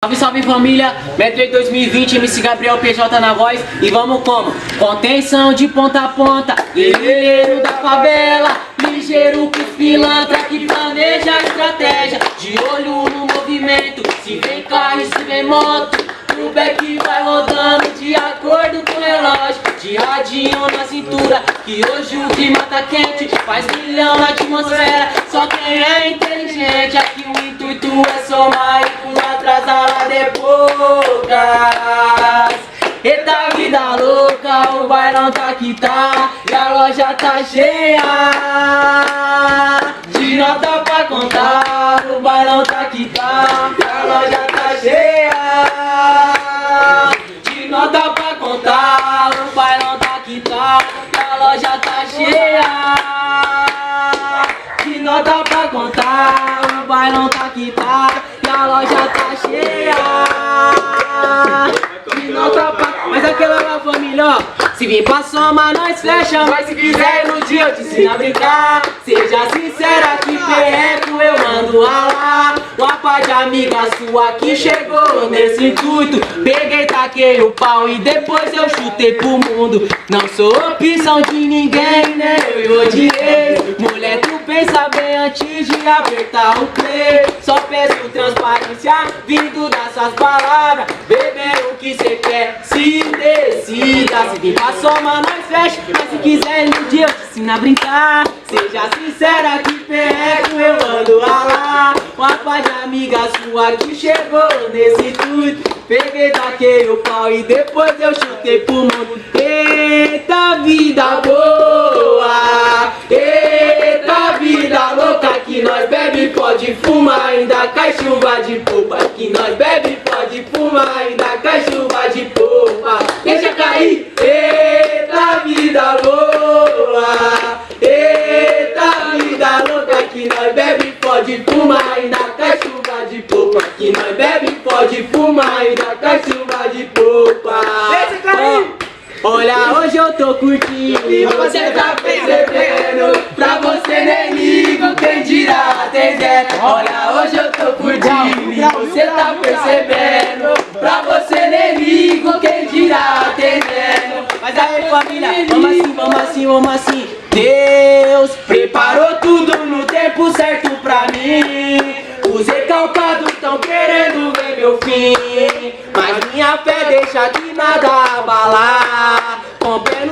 Salve, salve família, Metrei 2020, MC Gabriel PJ na voz. E vamos como? Contenção de ponta a ponta, guerreiro da favela, ligeiro com os pilantra que planeja a estratégia. De olho no movimento, se vem carro e se vem moto, o back vai rodando de acordo com o relógio. De radinho na cintura, que hoje o clima tá quente, faz milhão na atmosfera, só quem é inteligente. Aqui o intuito é somar e pular atrás da lá depois. Eita vida louca, o bailão tá que tá, e a loja tá cheia de nota pra contar. O bailão tá que tá, e a loja tá cheia de nota pra contar. O bailão tá que tá, e a loja tá cheia de nota pra contar. O bailão tá que tá, e a loja tá cheia de nota pra... Mas aquela lá família, ó, se vir pra soma nós fecha, mas se quiser no dia eu te ensino a brincar. Seja sincera que perreco eu mando ralar. Uma pá de amiga sua que chegou nesse intuito, peguei, taquei o pau e depois eu chutei pro mundo. Não sou opção de ninguém, né, eu odiei. Mulher, tu pensa bem antes de apertar o play. Só peço transparência vindo das suas palavras. Beber o que cê quer, se decida. Se vir pra soma nós fecha, mas se quiser no dia eu te ensino a brincar. Seja sincera que perreco eu ando ralar. Uma pá de amiga sua que chegou nesse intuito, peguei, taquei o pau e depois eu chutei pro mundo. Eita vida boa, eita vida louca, que nós bebe pode fumar, ainda cai chuva de polpa. Que nós bebe pode fumar, ainda cai chuva de polpa. Deixa cair, eita vida boa, eita vida louca, que nós bebe pode fumar, ainda cai chuva de polpa. Que nós bebe pode fumar, ainda cai chuva de polpa. Deixa cair. Olha, hoje eu tô curtindo e você tá percebendo. Pra você nem ligo, quem dirá atendendo. Olha, hoje eu tô curtindo e você tá percebendo. Pra você nem ligo, quem dirá atendendo. Mas aí família, vamos assim, vamos assim, vamos assim. Deus preparou tudo no tempo certo pra mim. Os recalcados tão querendo ver meu fim, mas minha fé deixa que nada abalar. Com pé no